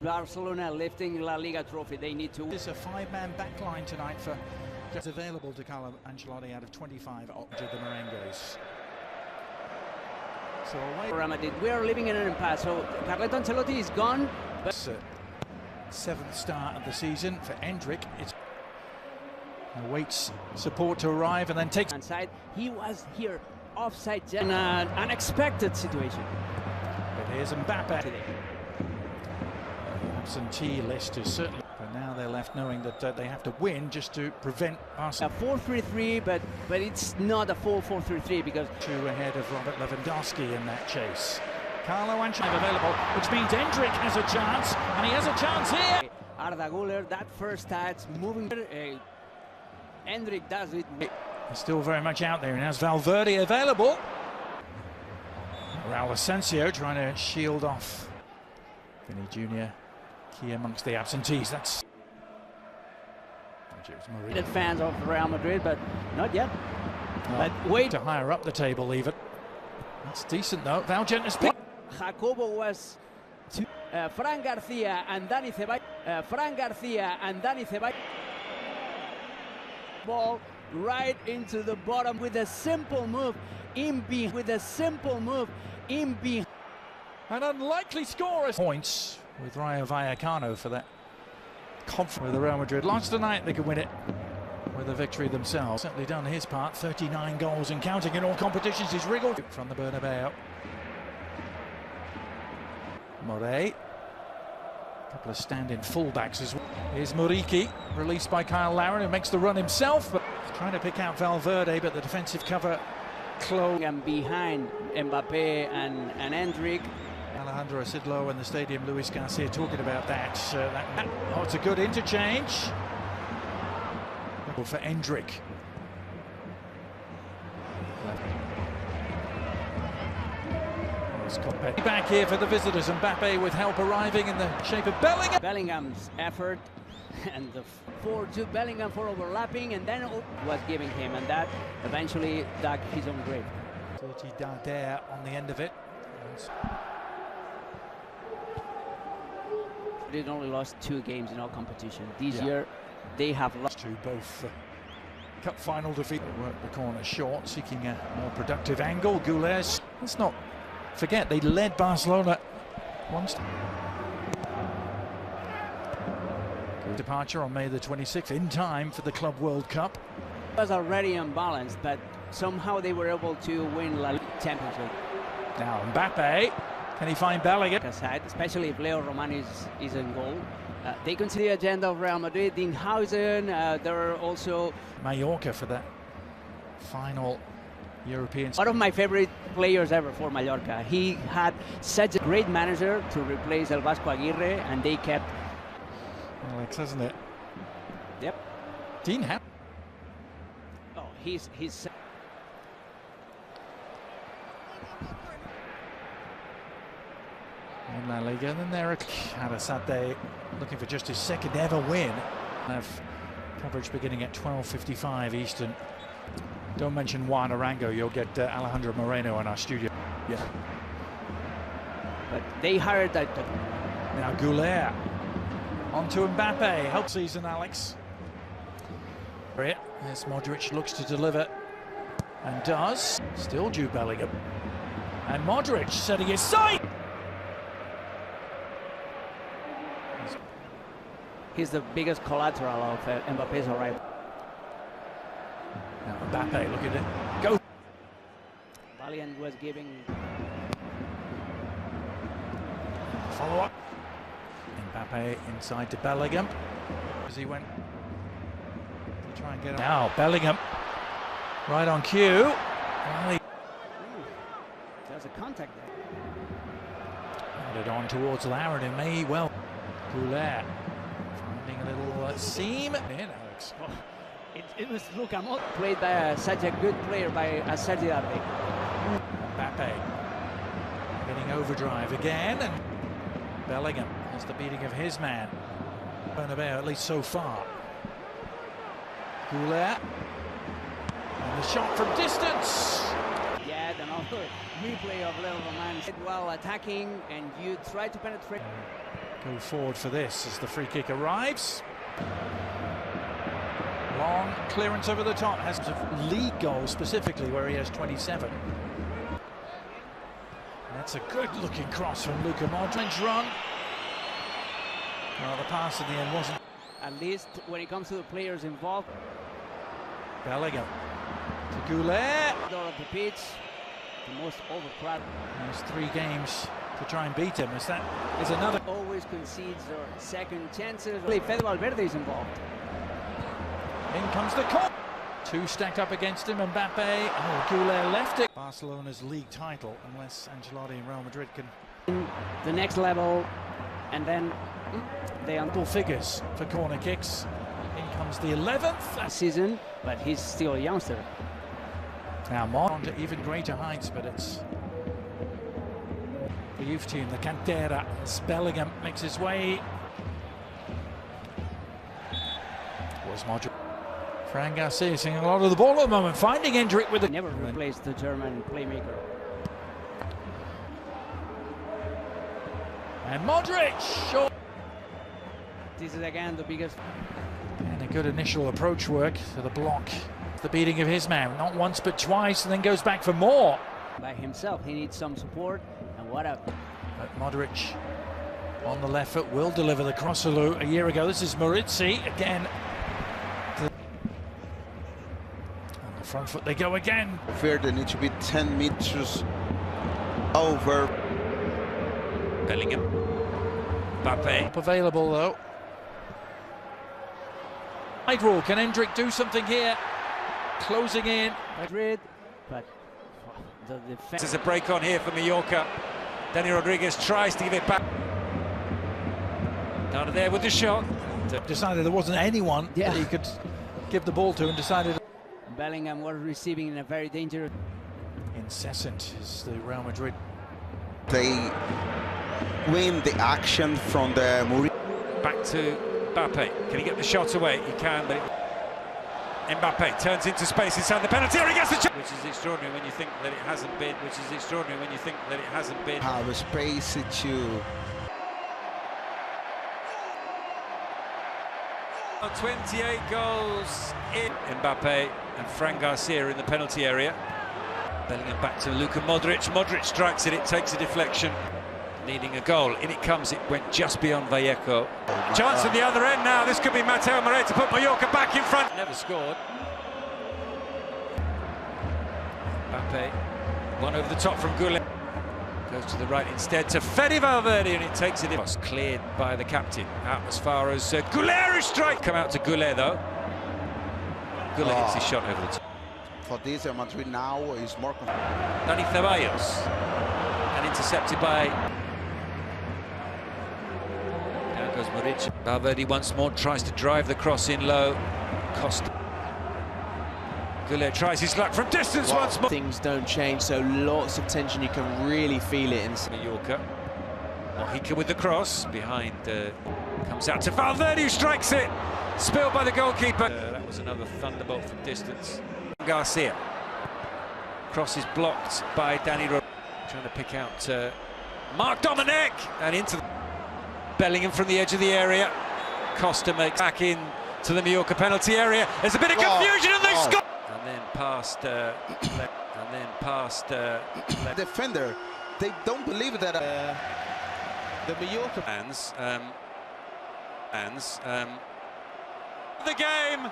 Barcelona lifting La Liga trophy. They need to. It's a five-man backline tonight for just available to Carlo Ancelotti out of 25 to the Merengues. So away. Real Madrid. We are living in an impasse. So Carlo Ancelotti is gone. But seventh start of the season for Endrick. It awaits support to arrive and then takes. Inside. He was here offside in an unexpected situation. But here's Mbappé today. Absentee list is certainly. But now they're left knowing that they have to win just to prevent Arsenal. A 4-3-3, but it's not a full 4-3-3 because two ahead of Robert Lewandowski in that chase. Carlo Ancelotti available, which means Endrick has a chance, and he has a chance here. Arda Güler, that first touch, moving. Endrick does it. He's still very much out there, and has Valverde available. Raul Asensio trying to shield off Vinny Jr. Key amongst the absentees. That's fans of Real Madrid, but not yet. No. But wait to higher up the table, even. That's decent though. Valgent has picked. Jacobo was to Fran Garcia and Dani Ceballos. Fran Garcia and Dani Ceballos. Ball right into the bottom with a simple move in behind. With a simple move in behind. An unlikely score. Points with Rayo Vallecano for that confidence with the Real Madrid. Last tonight they could win it with a victory themselves. Certainly done his part. 39 goals and counting in all competitions. He's wriggled from the Bernabeu. Morey. A couple of stand-in fullbacks as well. Here's Muriqi, released by Kyle Lauren, who makes the run himself. But trying to pick out Valverde, but the defensive cover close. And behind Mbappé and Endrick. Alejandro Asidlo in the stadium, Luis Garcia talking about that. Oh, it's a good interchange. For Endrick. Back here for the visitors. Mbappé with help arriving in the shape of Bellingham. Bellingham's effort and the 4-2 Bellingham for overlapping, and then was giving him, and that eventually dug his own grave. Sergi Darder on the end of it. They only lost 2 games in all competition. This year they have lost to both. Cup final defeat. Work the corner short, seeking a more productive angle. Güler. Let's not forget they led Barcelona once. Departure on May the 26th in time for the Club World Cup. It was already unbalanced, but somehow they were able to win La Liga Champions League. Now Mbappé, can he find Bellingham? Especially if Leo Román is in goal. They consider the agenda of Real Madrid, Dinghausen, there are also Mallorca for that final European. One of my favorite players ever for Mallorca. He had such a great manager to replace El Vasco Aguirre, and they kept. Alex, hasn't it? Yep. Dean Ham. Oh, he's. In La Liga, and then there Arrasate looking for just his second ever win. Have coverage beginning at 12:55 Eastern. Don't mention Juan Arango, you'll get Alejandro Moreno in our studio. Yeah. But they hired that. Now Güler on to Mbappé. Help season, Alex. As Modric looks to deliver and does. Still Jude Bellingham. And Modric setting his sight. He's the biggest collateral of Mbappe's arrival. Now Mbappé, look at it. Go! Valiant was giving. Follow up. Mbappé inside to Bellingham. As he went to try and get. Now Bellingham, right on cue. There's a contact there. Added on towards Lauren, who may well. Güler finding a little seam. In Alex. Oh, it was Luka Modric played by such a good player by Sergi Darder. Mbappé getting overdrive again, and Bellingham has the beating of his man. Bernabeu, at least so far. Güler, and the shot from distance. Yeah, another replay of Leo Román. While attacking, and you try to penetrate. go forward for this as the free kick arrives. Long clearance over the top, has a league goal specifically where he has 27. That's a good looking cross from Luka Modric. Run. Well, the pass in the end wasn't. At least when it comes to the players involved. Bellingham to Goulet. Door of the pitch, the most overcrowded. There's 3 games to try and beat him. As that is another. Always concedes their second chances. Fede Valverde is involved. In comes the corner. 2 stacked up against him. Mbappé. Oh, Goulet left it. Barcelona's league title, unless Ancelotti and Real Madrid can. The next level, and then they double figures for corner kicks. In comes the 11th season, but he's still a youngster. Now on to even greater heights, but it's the youth team, the Cantera. Bellingham makes his way. Was Modric. Fran Garcia seeing a lot of the ball at the moment, finding Endrick with it. Never replaced the German playmaker. And Modric! Short. This is again the biggest. And a good initial approach work to the block. The beating of his man, not once but twice, and then goes back for more. By himself, he needs some support, and what a... But Modric on the left foot will deliver the cross a year ago. This is Marizzi again. On the front foot they go again. Fair, they need to be 10 meters over. Bellingham. Mbappé. Available though. Wide rule. Can Endrick do something here? Closing in. Madrid, but the defense. There's a break on here for Mallorca. Dani Rodriguez tries to give it back. Down there with the shot. Decided there wasn't anyone that he could give the ball to, and decided. Bellingham was receiving in a very dangerous. Incessant is the Real Madrid. They win the action from the Back to Mbappé. Can he get the shot away? He can, but Mbappé turns into space inside the penalty area. He gets the shot, which is extraordinary when you think that it hasn't been. Which is extraordinary when you think that it hasn't been. have a space to. 28 goals in. Mbappé and Fran Garcia in the penalty area. Bellingham back to Luka Modric. Modric strikes it. It takes a deflection. Needing a goal. In it comes. It went just beyond Vallejo. Chance at the other end now. This could be Mateo Moret to put Mallorca back in front. Never scored. Mbappé. One over the top from Goulet. Goes to the right instead to Fede Valverde, and it takes it in. Was cleared by the captain. Out as far as Goulet, who strike. Come out to Goulet though. Goulet hits his shot over the top. For this, Real Madrid now is more. Dani Ceballos. And intercepted by. Now goes Muric. Valverde once more tries to drive the cross in low. Costa. Goulet tries his luck from distance once more. Things don't change, so lots of tension. You can really feel it in Mallorca. Mojica with the cross behind. Comes out to Valverde, who strikes it. Spilled by the goalkeeper. That was another thunderbolt from distance. Garcia. Cross is blocked by Dani Rodriguez. Trying to pick out Marc Dominic, and into Bellingham from the edge of the area. Costa makes back in to the Mallorca penalty area. There's a bit of confusion, and they score. And then past. Defender, they don't believe that. the Mallorca fans. The game.